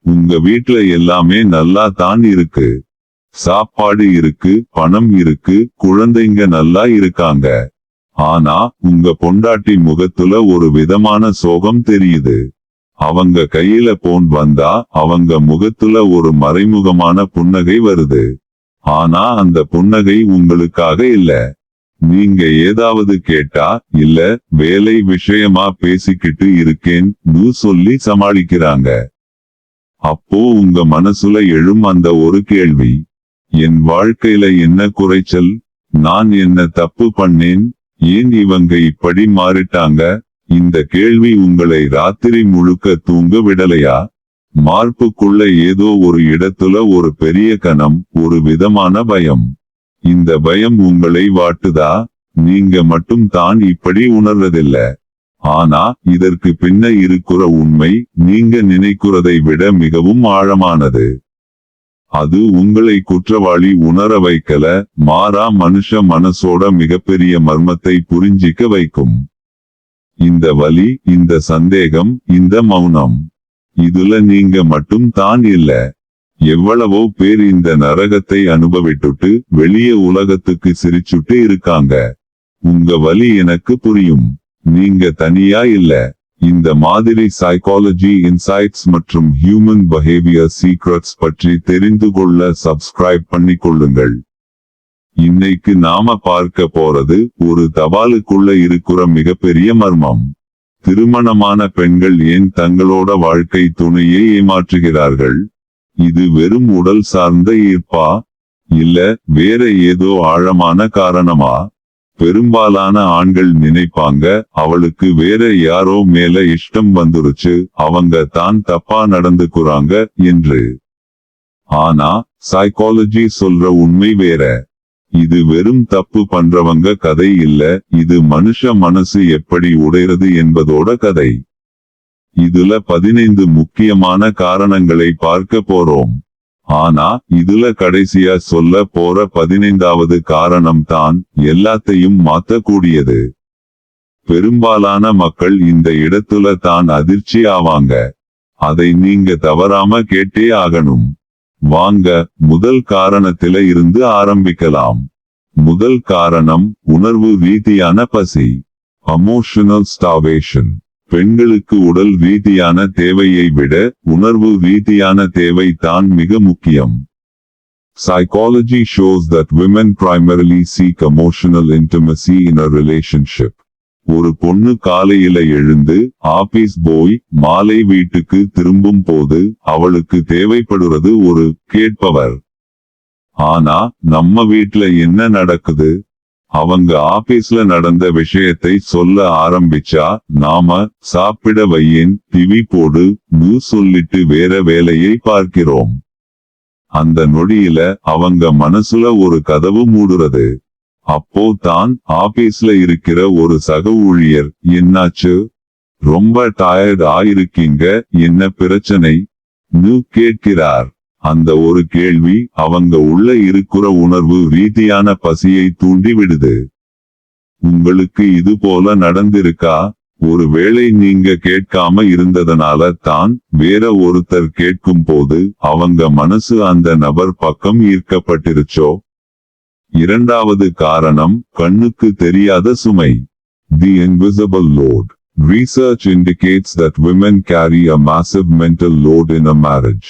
உங்க வீட்ல எல்லாமே நல்லா தான் இருக்கு. சாப்பாடு இருக்கு, பணம் இருக்கு, குழந்தைங்க நல்லா இருக்காங்க. ஆனா உங்க பொண்டாட்டி முகத்துல ஒரு விதமான சோகம் தெரியுது. அவங்க கையில போன் வந்தா அவங்க முகத்துல ஒரு மறைமுகமான புன்னகை வருது. ஆனா அந்த புன்னகை உங்களுக்காக இல்ல. நீங்க ஏதாவது கேட்டா, இல்ல வேலை விஷயமா பேசிக்கிட்டு இருக்கேன்னு சொல்லி சமாளிக்கிறாங்க. அப்போ உங்க மனசுல எழும் அந்த ஒரு கேள்வி, என் வாழ்க்கையில என்ன குறைச்சல்? நான் என்ன தப்பு பண்ணேன்? ஏன் இவங்க இப்படி மாறிட்டாங்க? இந்த கேள்வி உங்களை ராத்திரி முழுக்க தூங்க விடலையா? மார்புக்குள்ள ஏதோ ஒரு இடத்துல ஒரு பெரிய கணம், ஒரு விதமான பயம். இந்த பயம் உங்களை வாட்டுதா? நீங்க மட்டும் தான் இப்படி உணர்றதில்ல. ஆனா இதற்கு பின்ன இருக்கிற உண்மை நீங்க நினைக்கிறதை விட மிகவும் ஆழமானது. அது உங்களை குற்றவாளி உணர வைக்கல, மாறா மனுஷ மனசோட மிகப்பெரிய மர்மத்தை புரிஞ்சிக்க வைக்கும். இந்த வலி, இந்த சந்தேகம், இந்த மௌனம், இதுல நீங்க மட்டும் தான் இல்ல. எவ்வளவோ பேர் இந்த நரகத்தை அனுபவிட்டுட்டு வெளியே உலகத்துக்கு சிரிச்சுட்டு இருக்காங்க. உங்க வலி எனக்கு புரியும். நீங்க தனியா இல்ல. இந்த மாதிரி சைக்காலஜி இன்சைட்ஸ் மற்றும் ஹியூமன் பிஹேவியர் சீக்ரெட்ஸ் பற்றி தெரிந்து கொள்ள சப்ஸ்கிரைப் பண்ணிக்கொள்ளுங்கள். இன்னைக்கு நாம பார்க்க போறது ஒரு தபாலுக்குள்ள இருக்கிற மிகப்பெரிய மர்மம். திருமணமான பெண்கள் ஏன் தங்களோட வாழ்க்கை துணையை ஏமாற்றுகிறார்கள்? இது வெறும் உடல் சார்ந்த ஈர்ப்பா? இல்ல வேற ஏதோ ஆழமான காரணமா? பெரும்பாலான ஆண்கள் நினைப்பாங்க, அவளுக்கு வேற யாரோ மேல இஷ்டம் வந்துருச்சு, அவங்க தான் தப்பா நடந்துக்குறாங்க என்று. ஆனா சைக்காலஜி சொல்ற உண்மை வேற. இது வெறும் தப்பு பண்றவங்க கதை இல்ல, இது மனுஷ மனசு எப்படி உடைறது என்பதோட கதை. இதுல 15 முக்கியமான காரணங்களை பார்க்க போறோம். ஆனா இதுல கடைசியா சொல்ல போற 15வது காரணம் தான் எல்லாத்தையும் மாத்தக்கூடியது. பெரும்பாலான மக்கள் இந்த இடத்துல தான் அதிர்ச்சி ஆவாங்க. அதை நீங்க தவறாம கேட்டே ஆகணும். வாங்க முதல் காரணத்தில இருந்து ஆரம்பிக்கலாம். முதல் காரணம் உணர்வு ரீதியான பசி. Emotional starvation. பெண்களுக்கு உடல் ரீதியான தேவையை விட உணர்வு ரீதியான தேவை தான் மிக முக்கியம். Psychology shows that women primarily seek emotional intimacy in a relationship. ஒரு பொண்ணு காலையில எழுந்து ஆபீஸ் போய் மாலை வீட்டுக்கு திரும்பும் போது அவளுக்கு தேவைப்படுறது ஒரு கேட்பவர். ஆனா நம்ம வீட்ல என்ன நடக்குது? அவங்க ஆபீஸ்ல நடந்த விஷயத்தை சொல்ல ஆரம்பிச்சா நாம சாப்பிட வையேன், டிவி போடு சொல்லிட்டு வேற வேலையை பார்க்கிறோம். அந்த நொடியில அவங்க மனசுல ஒரு கதவு மூடுறது. அப்போ தான் ஆபீஸ்ல இருக்கிற ஒரு சக ஊழியர், என்னாச்சு? ரொம்ப டயர்ட் ஆயிருக்கீங்க, என்ன பிரச்சனை? கேட்கிறார். அந்த ஒரு கேள்வி அவங்க உள்ள இருக்கிற உணர்வு ரீதியான பசியை தூண்டி விடுது. உங்களுக்கு இது போல நடந்திருக்கா? ஒருவேளை நீங்க கேட்காம இருந்ததனால தான் வேற ஒருத்தர் கேட்கும் போது அவங்க மனசு அந்த நபர் பக்கம் ஈர்க்கப்பட்டிருச்சோ? இரண்டாவது காரணம் கண்ணுக்கு தெரியாத சுமை. The invisible load. Research indicates that women carry a massive mental load in a marriage.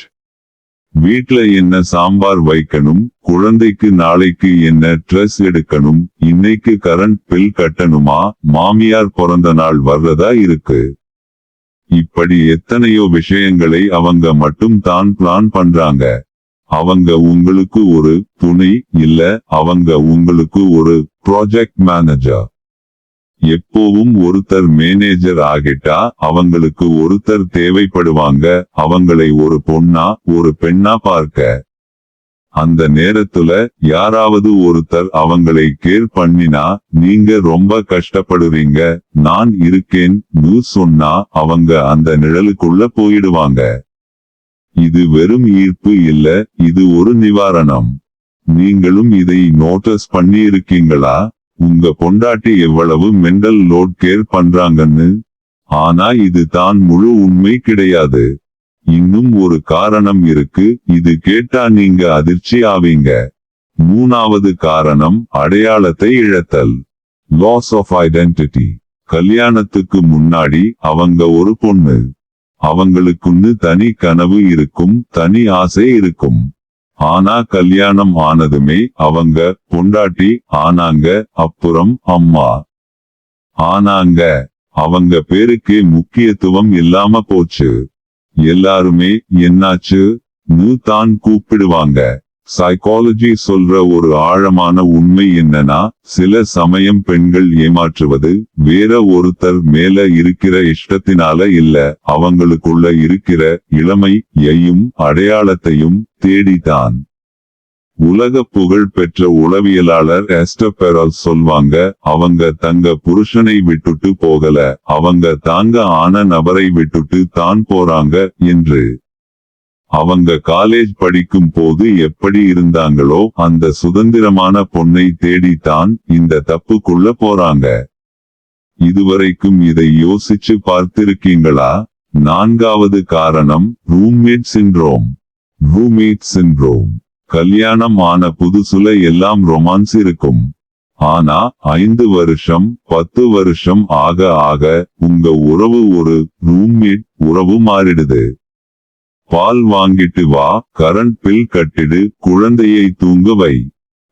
வீட்ல என்ன சாம்பார் வைக்கணும், குழந்தைக்கு நாளைக்கு என்ன ட்ரெஸ் எடுக்கணும், இன்னைக்கு கரண்ட் பில் கட்டணுமா, மாமியார் பிறந்த நாள் வர்றதா இருக்கு. இப்படி எத்தனையோ விஷயங்களை அவங்க மட்டும் தான் பிளான் பண்றாங்க. அவங்க உங்களுக்கு ஒரு துணை இல்ல, அவங்க உங்களுக்கு ஒரு ப்ராஜெக்ட் மேனேஜர். எப்போவும் ஒருத்தர் மேனேஜர் ஆகிட்டா அவங்களுக்கு ஒருத்தர் தேவைப்படுவாங்க, அவங்களை ஒரு பொண்ணா ஒரு பெண்ணா பார்க்க. அந்த நேரத்துல யாராவது ஒருத்தர் அவங்களை கேர் பண்ணினா நீங்க ரொம்ப கஷ்டப்படுறீங்க. நான் இருக்கேன் சொன்னா அவங்க அந்த நிழலுக்குள்ள போயிடுவாங்க. இது வெறும் ஈர்ப்பு இல்ல, இது ஒரு நிவாரணம். நீங்களும் இதை நோட்டீஸ் பண்ணி இருக்கீங்களா? உங்க பொண்டாட்டி எவ்வளவு மென்டல் லோட் கேர் பண்றாங்கன்னு. ஆனா இது தான் முழு உண்மை கிடையாது. இன்னும் ஒரு காரணம் இருக்கு, இது கேட்டா நீங்க அதிர்ச்சி ஆவீங்க. மூணாவது காரணம் அடையாளத்தை இழத்தல். Loss of identity. கல்யாணத்துக்கு முன்னாடி அவங்க ஒரு பொண்ணு. அவங்களுக்குன்னு தனி கனவு இருக்கும், தனி ஆசை இருக்கும். ஆனா கல்யாணம் ஆனதுமே அவங்க பொண்டாட்டி ஆனாங்க, அப்புறம் அம்மா ஆனாங்க. அவங்க பேருக்கே முக்கியத்துவம் இல்லாம போச்சு. எல்லாருமே என்னாச்சு தான் கூப்பிடுவாங்க. சைக்காலஜி சொல்ற ஒரு ஆழமான உண்மை என்னன்னா, சில சமயம் பெண்கள் ஏமாற்றுவது வேற ஒருத்தர் மேல இருக்கிற இஷ்டத்தினால இல்ல, அவங்களுக்குள்ள இருக்கிற இளமையையும் அடையாளத்தையும் தேடித்தான். உலக புகழ் பெற்ற உளவியலாளர் எஸ்டர் பெரல் சொல்வாங்க, அவங்க தங்க புருஷனை விட்டுட்டு போகல, அவங்க தாங்க ஆன நபரை விட்டுட்டு தான் போறாங்க என்று. அவங்க காலேஜ் படிக்கும் போது எப்படி இருந்தாங்களோ அந்த சுதந்திரமான பொண்ணை தேடித்தான் இந்த தப்புக்குள்ள போறாங்க. இதுவரைக்கும் இதை யோசிச்சு பார்த்திருக்கீங்களா? நான்காவது காரணம் ரூம்மேட் சிண்ட்ரோம். Roommate syndrome. கல்யாணம் ஆன புதுசுல எல்லாம் ரொமான்ஸ் இருக்கும். ஆனா 5 வருஷம் 10 வருஷம் ஆக ஆக உங்க உறவு ஒரு ரூம்மேட் உறவு மாறிடுது. பால் வாங்கிட்டு வா, கரண்ட் பில் கட்டிடு, குழந்தையை தூங்க வை,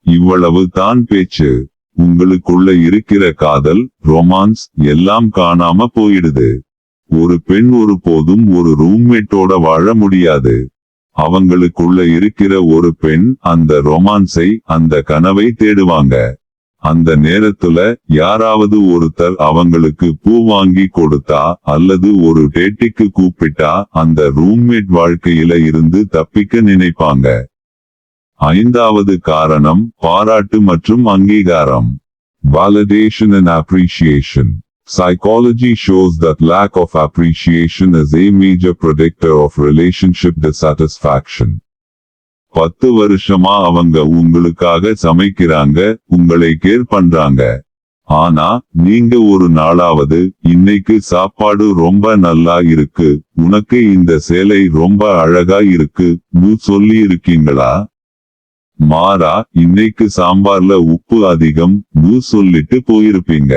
இவ்வளவு தான் பேச்சு. உங்களுக்குள்ள இருக்கிற காதல், ரொமான்ஸ் எல்லாம் காணாம போயிடுது. ஒரு பெண் ஒரு போதும் ஒரு ரூம்மேட்டோட வாழ முடியாது. அவங்களுக்குள்ள இருக்கிற ஒரு பெண் அந்த ரொமான்ஸை, அந்த கனவை தேடுவாங்க. அந்த நேரத்துல யாராவது ஒருத்தர் அவங்களுக்கு பூ வாங்கி கொடுத்தா அல்லது ஒரு டேட்டிக்கு கூப்பிட்டா அந்த ரூம்மேட் வாழ்க்கையில இருந்து தப்பிக்க நினைப்பாங்க. ஐந்தாவது காரணம் பாராட்டு மற்றும் அங்கீகாரம். Validation and appreciation. Psychology shows that lack of appreciation is a major predictor of relationship dissatisfaction. 10 வருஷமா அவங்க உங்களுக்காக சமைக்கிறாங்க, உங்களை கேர் பண்றாங்க. ஆனா நீங்க ஒரு நாளாவது இன்னைக்கு சாப்பாடு ரொம்ப நல்லா இருக்கு, உனக்கு இந்த சேலை ரொம்ப அழகா இருக்கு சொல்லி இருக்கீங்களா? மாறா இன்னைக்கு சாம்பார்ல உப்பு அதிகம் சொல்லிட்டு போயிருப்பீங்க.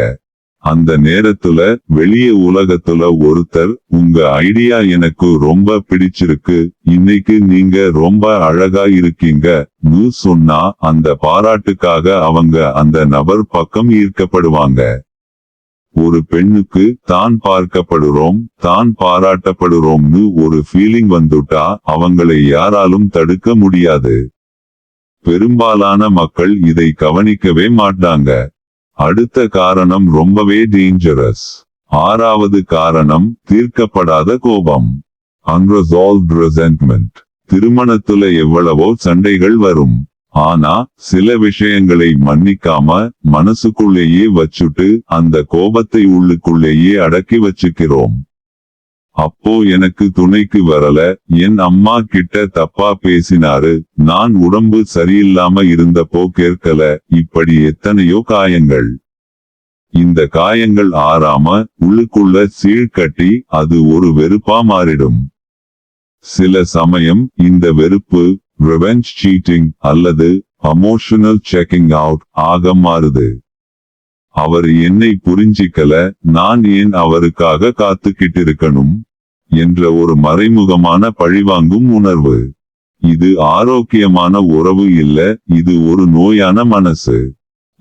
அந்த நேரத்துல வெளிய உலகத்துல ஒருத்தர் உங்க ஐடியா எனக்கு ரொம்ப பிடிச்சிருக்கு, இன்னைக்கு நீங்க ரொம்ப அழகா இருக்கீங்க சொன்னா அந்த பாராட்டுக்காக அவங்க அந்த நபர் பக்கம் ஈர்க்கப்படுவாங்க. ஒரு பெண்ணுக்கு தான் பார்க்கப்படுறோம், தான் பாராட்டப்படுறோம்னு ஒரு ஃபீலிங் வந்துட்டா அவங்களை யாராலும் தடுக்க முடியாது. பெரும்பாலான மக்கள் இதை கவனிக்கவே மாட்டாங்க. அடுத்த காரணம் ரொம்பவே டேஞ்சரஸ். ஆறாவது காரணம் தீர்க்கப்படாத கோபம். Unresolved resentment. திருமணத்துல எவ்வளவோ சண்டைகள் வரும். ஆனா சில விஷயங்களை மன்னிக்காம மனசுக்குள்ளேயே வச்சுட்டு அந்த கோபத்தை உள்ளுக்குள்ளேயே அடக்கி வச்சுக்கிறோம். அப்போ எனக்கு துணைக்கு வரல, என் அம்மா கிட்ட தப்பா பேசினாரு, நான் உடம்பு சரியில்லாம இருந்தப்போ கேட்கல, இப்படி எத்தனையோ காயங்கள். இந்த காயங்கள் ஆறாம உள்ளுக்குள்ள சீழ்கட்டி அது ஒரு வெறுப்பா மாறிடும். சில சமயம் இந்த வெறுப்பு ரிவெஞ்ச் சீட்டிங் அல்லது எமோஷனல் செக்கிங் அவுட் ஆக மாறுது. அவர் என்னை புரிஞ்சிக்கல, நான் ஏன் அவருக்காக காத்துக்கிட்டு இருக்கணும் என்ற ஒரு மறைமுகமான பழிவாங்கும் உணர்வு. இது ஆரோக்கியமான உறவு இல்ல, இது ஒரு நோயான மனசு.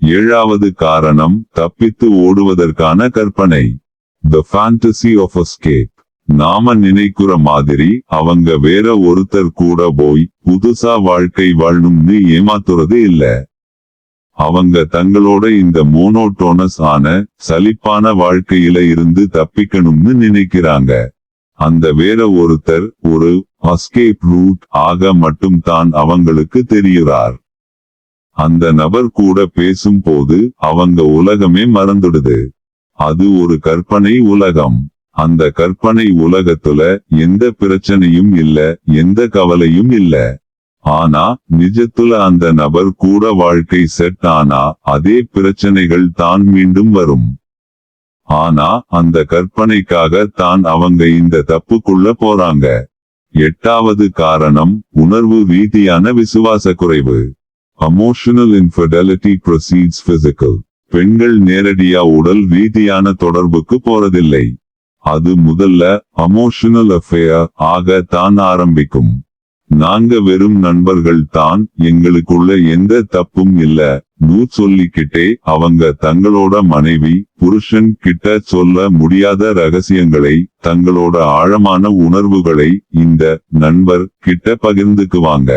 ஏழாவது காரணம் தப்பித்து ஓடுவதற்கான கற்பனை. The fantasy of escape. நாம நினைக்கிற மாதிரி அவங்க வேற ஒருத்தர் கூட போய் புதுசா வாழ்க்கை வாழணும்னு ஏமாத்துறது இல்ல. அவங்க தங்களோட இந்த மோனோட்டோனஸ் ஆன சலிப்பான வாழ்க்கையில இருந்து தப்பிக்கணும்னு நினைக்கிறாங்க. அந்த வேற ஒருத்தர் ஒரு எஸ்கேப் ரூட் ஆக மட்டும் தான் அவங்களுக்கு தெரிகிறார். அந்த நபர் கூட பேசும்போது அவங்க உலகமே மறந்துடுது. அது ஒரு கற்பனை உலகம். அந்த கற்பனை உலகத்துல எந்த பிரச்சனையும் இல்ல, எந்த கவலையும் இல்ல. ஆனா நிஜத்துல அந்த நபர் கூட வாழ்க்கை செட் ஆனா அதே பிரச்சனைகள் தான் மீண்டும் வரும். ஆனா அந்த கற்பனைக்காக தான் அவங்க இந்த தப்புக்குள்ள போறாங்க. எட்டாவது காரணம் உணர்வு ரீதியான விசுவாச குறைவு. Emotional infidelity precedes physical. பெண்கள் நேரடியா உடல் ரீதியான தொடர்புக்கு போறதில்லை. அது முதல்ல emotional affair ஆக தான் ஆரம்பிக்கும். நாங்க வெறும் நண்பர்கள் தான், எங்களுக்குள்ள எந்த தப்பும் இல்ல சொல்லிக்கிட்டே அவங்க தங்களோட மனைவி புருஷன் கிட்ட சொல்ல முடியாத ரகசியங்களை, தங்களோட ஆழமான உணர்வுகளை இந்த நண்பர் கிட்ட பகிர்ந்துக்குவாங்க.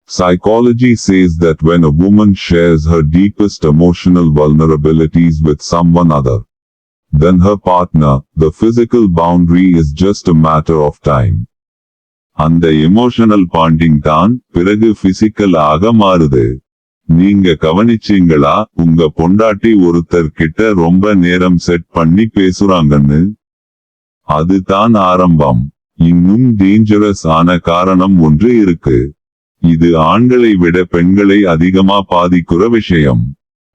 Psychology says that when a woman shares her deepest emotional vulnerabilities with someone other than her partner, the physical boundary is just a matter of time. அந்த எமோஷனல் பாண்டிங் தான் பிறகு பிசிக்கல் ஆக மாறுது. நீங்க கவனிச்சீங்களா, உங்க பொண்டாட்டி ஒருத்தர் கிட்ட ரொம்ப நேரம் செட் பண்ணி பேசுறாங்கன்னு? அதுதான் ஆரம்பம். இன்னும் டேஞ்சரஸ் ஆன காரணம் ஒன்று இருக்கு. இது ஆண்களை விட பெண்களை அதிகமா பாதிக்கிற விஷயம்.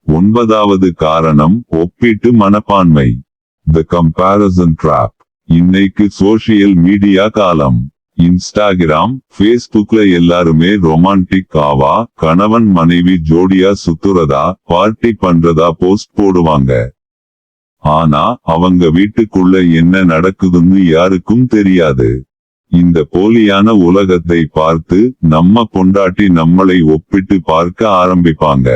ஒன்பதாவது காரணம் ஒப்பீட்டு மனப்பான்மை. The comparison trap. இன்னைக்கு சோசியல் மீடியா காலம். இன்ஸ்டாகிராம், ஃபேஸ்புக்ல எல்லாருமே ரொமான்டிக் ஆவா, கணவன் மனைவி ஜோடியா சுத்துறதா, பார்ட்டி பண்றதா போஸ்ட் போடுவாங்க. ஆனா அவங்க வீட்டுக்குள்ள என்ன நடக்குதுன்னு யாருக்கும் தெரியாது. இந்த போலியான உலகத்தை பார்த்து நம்ம பொண்டாட்டி நம்மளை ஒப்பிட்டு பார்க்க ஆரம்பிப்பாங்க.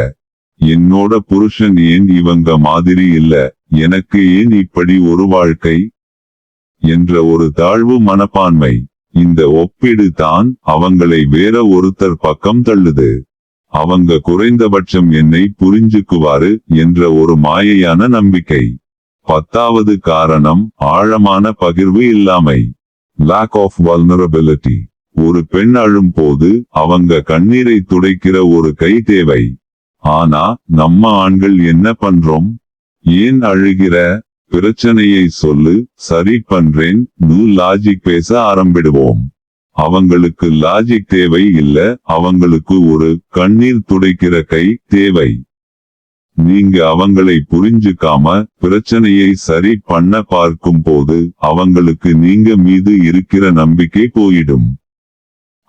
என்னோட புருஷன் ஏன் இவங்க மாதிரி இல்ல, எனக்கு ஏன் இப்படி ஒரு வாழ்க்கை என்ற ஒரு தாழ்வு மனப்பான்மை. இந்த ஒப்பீடு தான் அவங்களை வேற ஒருத்தர் பக்கம் தள்ளுது. அவங்க குறைந்தபட்சம் என்னை புரிஞ்சுக்குவாரு என்ற ஒரு மாயையான நம்பிக்கை. பத்தாவது காரணம் ஆழமான பகிர்வு இல்லாமை. Lack of vulnerability. ஒரு பெண் அழும் போது அவங்க கண்ணீரை துடைக்கிற ஒரு கை தேவை. ஆனா நம்ம ஆண்கள் என்ன பண்றோம்? ஏன் அழுகிற, பிரச்சனையை சொல்லு, சரி பண்றேன் லாஜிக் பேச ஆரம்பிடுவோம். அவங்களுக்கு லாஜிக் தேவை இல்ல, அவங்களுக்கு ஒரு கண்ணீர் துடைக்கிற கை தேவை. நீங்க அவங்களை புரிஞ்சுக்காம பிரச்சனையை சரி பண்ண பார்க்கும் போது அவங்களுக்கு நீங்க மீது இருக்கிற நம்பிக்கை போயிடும்.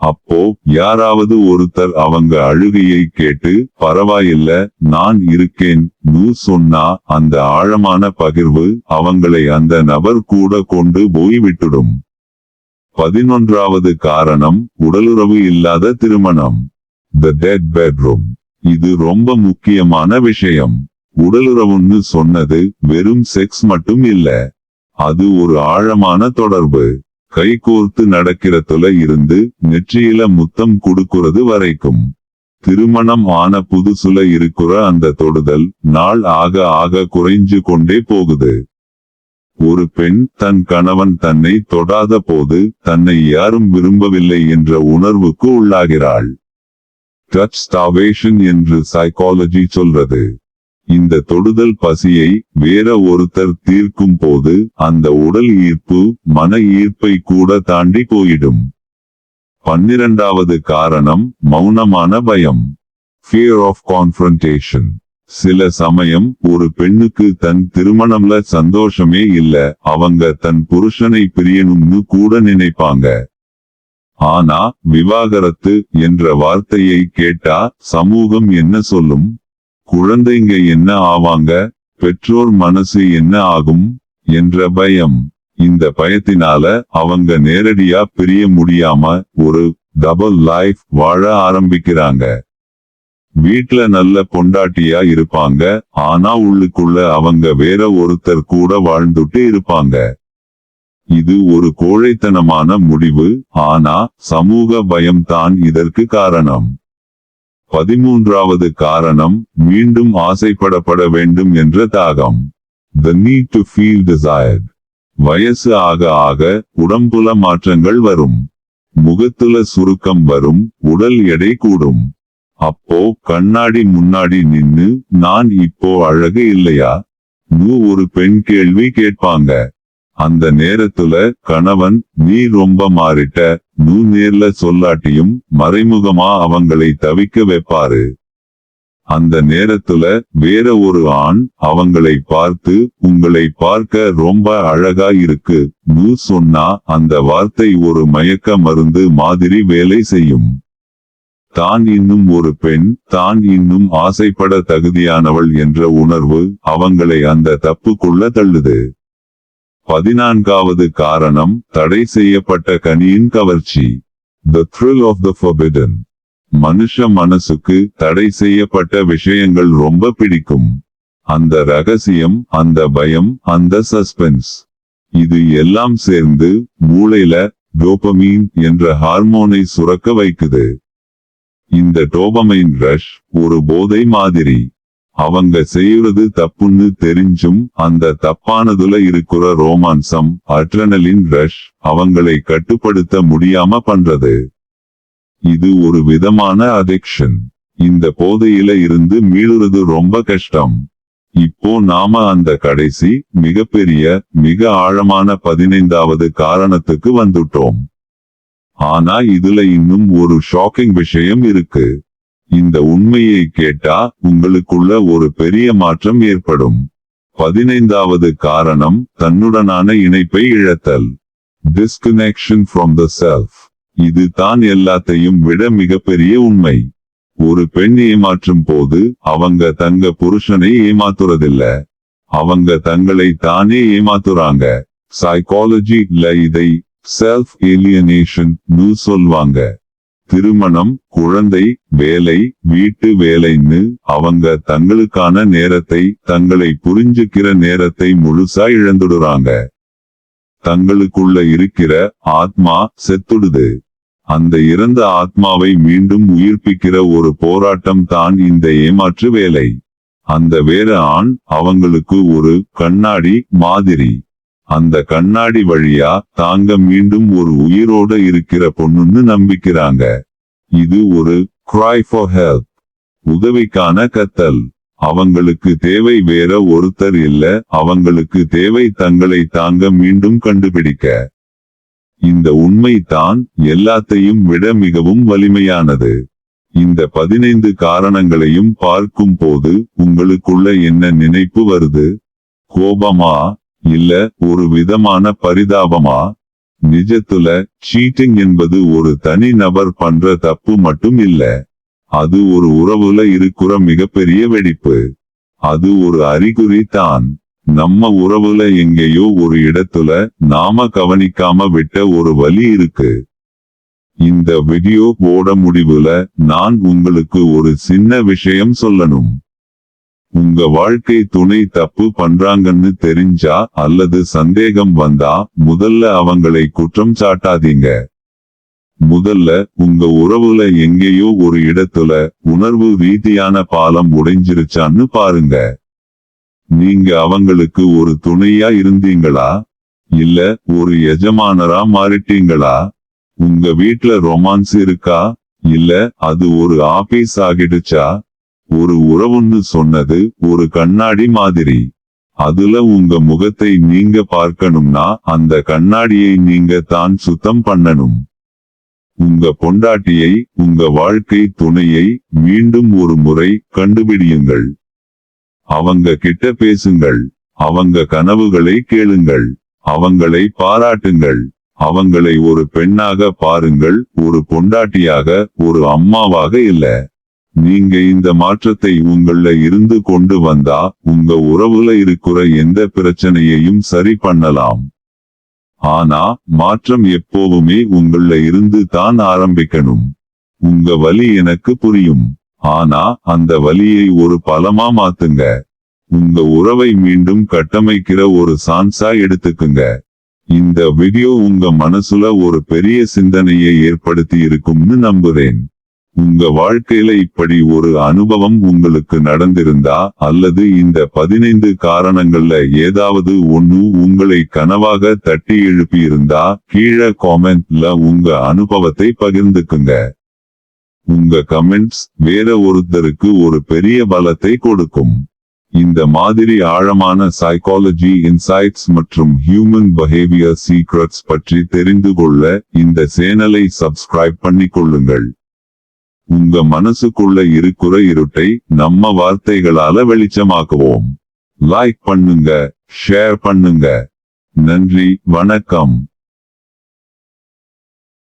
அப்போ யாராவது ஒருத்தர் அவங்க அழுகையை கேட்டு பரவாயில்ல நான் இருக்கேன் சொன்னா அந்த ஆழமான பகிர்வு அவங்களை அந்த நபர் கூட கொண்டு போய் விட்டுடும். 11வது காரணம் உடலுறவு இல்லாத திருமணம். The dead bedroom. இது ரொம்ப முக்கியமான விஷயம். உடலுறவுன்னு சொன்னது வெறும் செக்ஸ் மட்டும் இல்ல, அது ஒரு ஆழமான தொடர்பு. கை கோர்த்து நடக்கிறதுல இருந்து நெற்றியில முத்தம் கொடுக்கிறது வரைக்கும். திருமணம் ஆன புதுசுல இருக்கிற அந்த தொடுதல் நாள் ஆக ஆக குறைஞ்சு கொண்டே போகுது. ஒரு பெண் தன் கணவன் தன்னை தொடாத போது தன்னை யாரும் விரும்பவில்லை என்ற உணர்வுக்கு உள்ளாகிறாள். டச் ஸ்டார்வேஷன் என்று சைக்காலஜி சொல்றது. இந்த தொடுதல் பசியை வேற ஒருத்தர் தீர்க்கும் போது அந்த உடல் ஈர்ப்பு மன ஈர்ப்பை கூட தாண்டி போயிடும். 12வது காரணம் மௌனமான பயம். Fear of confrontation. சில சமயம் ஒரு பெண்ணுக்கு தன் திருமணம்ல சந்தோஷமே இல்ல, அவங்க தன் புருஷனை பிரியணும்னு கூட நினைப்பாங்க. ஆனா விவாகரத்து என்ற வார்த்தையை கேட்டா சமூகம் என்ன சொல்லும்? குழந்தைங்க என்ன ஆவாங்க? பெற்றோர் மனசு என்ன ஆகும் என்ற பயம். இந்த பயத்தினால அவங்க நேரடியா பிரிய முடியாம ஒரு டபுள் லைஃப் வாழ ஆரம்பிக்கிறாங்க. வீட்ல நல்ல பொண்டாட்டியா இருப்பாங்க, ஆனா உள்ளுக்குள்ள அவங்க வேற ஒருத்தர் கூட வாழ்ந்துட்டு இருப்பாங்க. இது ஒரு கோழைத்தனமான முடிவு, ஆனா சமூக பயம் தான் இதற்கு காரணம். 13வது காரணம் மீண்டும் ஆசைப்படப்பட வேண்டும் என்ற தாகம். The need to feel desired. வயசு ஆக ஆக உடம்புல மாற்றங்கள் வரும். முகத்துல சுருக்கம் வரும், உடல் எடை கூடும். அப்போ கண்ணாடி முன்னாடி நின்னு நான் இப்போ அழகு இல்லையா ஒரு பெண் கேள்வி கேட்பாங்க. அந்த நேரத்துல கணவன் நீ ரொம்ப மாறிட்ட நேர்ல சொல்லாட்டியும் மறைமுகமா அவங்களை தவிக்க வைப்பாரு. அந்த நேரத்துல வேற ஒரு ஆண் அவங்களை பார்த்து உங்களை பார்க்க ரொம்ப அழகா இருக்கு ன்னு சொன்னா அந்த வார்த்தை ஒரு மயக்க மருந்து மாதிரி வேலை செய்யும். தான் இன்னும் ஒரு பெண், தான் இன்னும் ஆசைப்பட தகுதியானவள் என்ற உணர்வு அவங்களை அந்த தப்புக்குள்ள தள்ளுது. 14வது காரணம் தடை செய்யப்பட்ட கனியின் கவர்ச்சி. The thrill of the forbidden. மனுஷ மனசுக்கு தடை செய்யப்பட்ட விஷயங்கள் ரொம்ப பிடிக்கும். அந்த ரகசியம், அந்த பயம், அந்த சஸ்பென்ஸ். இது எல்லாம் சேர்ந்து மூளையில டோபமீன் என்ற ஹார்மோனை சுரக்க வைக்குது. இந்த டோபமைன் ரஷ் ஒரு போதை மாதிரி. அவங்க செய்யறது தப்புன்னு தெரிஞ்சும் அந்த தப்பானதுல இருக்கிற ரோமான்சம், அட்ரனலின் ரஷ் அவங்களை கட்டுப்படுத்த முடியாம பண்றது. இது ஒரு விதமான அடிக்ஷன். இந்த போதையில இருந்து மீளுறது ரொம்ப கஷ்டம். இப்போ நாம அந்த கடைசி மிகப்பெரிய மிக ஆழமான 15வது காரணத்துக்கு வந்துட்டோம். ஆனா இதுல இன்னும் ஒரு ஷாக்கிங் விஷயம் இருக்கு. இந்த உண்மையை கேட்டா உங்களுக்குள்ள ஒரு பெரிய மாற்றம் ஏற்படும். 15வது காரணம் தன்னுடனான இணைப்பை இழத்தல். Disconnection from the self. இது தான் எல்லாத்தையும் விட மிகப்பெரிய உண்மை. ஒரு பெண் ஏமாற்றும் போது அவங்க தங்க புருஷனை ஏமாத்துறதில்ல, அவங்க தங்களை தானே ஏமாத்துறாங்க. சைக்காலஜில இதை செல்ஃப் ஏலியனேஷன் ன்னு சொல்வாங்க. திருமணம், குழந்தை, வேலை, வீட்டு வேலைன்னு அவங்க தங்களுக்கான நேரத்தை, தங்களை புரிஞ்சுக்கிற நேரத்தை முழுசா இழந்துடுறாங்க. தங்களுக்குள்ள இருக்கிற ஆத்மா செத்துடுது. அந்த இறந்த ஆத்மாவை மீண்டும் உயிர்ப்பிக்கிற ஒரு போராட்டம் தான் இந்த ஏமாற்று வேலை. அந்த வேற ஆண் அவங்களுக்கு ஒரு கண்ணாடி மாதிரி. அந்த கண்ணாடி வழியா தாங்க மீண்டும் ஒரு உயிரோட இருக்கிற பொண்ணுன்னு நம்பிக்கிறாங்க. இது ஒரு cry for help. உதவிக்கான கத்தல். அவங்களுக்கு தேவை வேற ஒருத்தர் இல்ல, அவங்களுக்கு தேவை தங்களை தாங்க மீண்டும் கண்டுபிடிக்க. இந்த உண்மை தான் எல்லாத்தையும் விட மிகவும் வலிமையானது. இந்த 15 காரணங்களையும் பார்க்கும் போது உங்களுக்குள்ள என்ன நினைப்பு வருது? கோபமா? இல்ல ஒரு விதமான பரிதாபமா? நிஜத்துல சீட்டிங் என்பது ஒரு தனி நபர் பண்ற தப்பு மட்டும் இல்ல. அது ஒரு உறவுல இருக்கிற மிகப்பெரிய வெடிப்பு. அது ஒரு அறிகுறி தான். நம்ம உறவுல எங்கேயோ ஒரு இடத்துல நாம கவனிக்காம விட்ட ஒரு வலி இருக்கு. இந்த வீடியோ போட முடிவுல நான் உங்களுக்கு ஒரு சின்ன விஷயம் சொல்லணும். உங்க வாழ்க்கை துணை தப்பு பண்றாங்கன்னு தெரிஞ்சா அல்லது சந்தேகம் வந்தா முதல்ல அவங்களை குற்றம் சாட்டாதீங்க. முதல்ல உங்க உறவுல எங்கேயோ ஒரு இடத்துல உணர்வு ரீதியான பாலம் உடைஞ்சிருச்சான்னு பாருங்க. நீங்க அவங்களுக்கு ஒரு துணையா இருந்தீங்களா? இல்ல ஒரு எஜமானரா மாறிட்டீங்களா? உங்க வீட்ல ரொமான்ஸ் இருக்கா? இல்ல அது ஒரு ஆபீஸ் ஆகிடுச்சா? ஒரு உறவுன்னு சொன்னது ஒரு கண்ணாடி மாதிரி. அதுல உங்க முகத்தை நீங்க பார்க்கணும்னா அந்த கண்ணாடியை நீங்க தான் சுத்தம் பண்ணணும். உங்க பொண்டாட்டியை, உங்க வாழ்க்கை துணையை மீண்டும் ஒரு முறை கண்டுபிடியுங்கள். அவங்க கிட்ட பேசுங்கள். அவங்க கனவுகளை கேளுங்கள். அவங்களை பாராட்டுங்கள். அவங்களை ஒரு பெண்ணாக பாருங்கள், ஒரு பொண்டாட்டியாக, ஒரு அம்மாவாக இல்ல. நீங்க இந்த மாற்றத்தை உங்கள இருந்து கொண்டு வந்தா உங்க உறவுல இருக்கிற எந்த பிரச்சனையையும் சரி பண்ணலாம். ஆனா மாற்றம் எப்போவுமே உங்கள இருந்து தான் ஆரம்பிக்கணும். உங்க வலி எனக்கு புரியும். ஆனா அந்த வலியை ஒரு பலமா மாத்துங்க. உங்க உறவை மீண்டும் கட்டமைக்கிற ஒரு சான்ஸா எடுத்துக்குங்க. இந்த வீடியோ உங்க மனசுல ஒரு பெரிய சிந்தனையை ஏற்படுத்தி இருக்கும்னு நம்புறேன். உங்க வாழ்க்கையில இப்படி ஒரு அனுபவம் உங்களுக்கு நடந்திருந்தா அல்லது இந்த 15 காரணங்கள்ல ஏதாவது ஒன்னு உங்களை கனவாக தட்டி எழுப்பியிருந்தா கீழே காமெண்ட்ல உங்க அனுபவத்தை பகிர்ந்துக்குங்க. உங்க கமெண்ட்ஸ் வேற ஒருத்தருக்கு ஒரு பெரிய பலத்தை கொடுக்கும். இந்த மாதிரி ஆழமான சைக்காலஜி இன்சைட்ஸ் மற்றும் ஹியூமன் பிஹேவியர் சீக்ரெட்ஸ் பற்றி தெரிந்து கொள்ள இந்த சேனலை சப்ஸ்கிரைப் பண்ணிக்கொள்ளுங்கள். உங்க மனசுக்குள்ள இருக்கிற இருட்டை நம்ம வார்த்தைகளால வெளிச்சமாக்குவோம். லைக் பண்ணுங்க, ஷேர் பண்ணுங்க. நன்றி, வணக்கம்.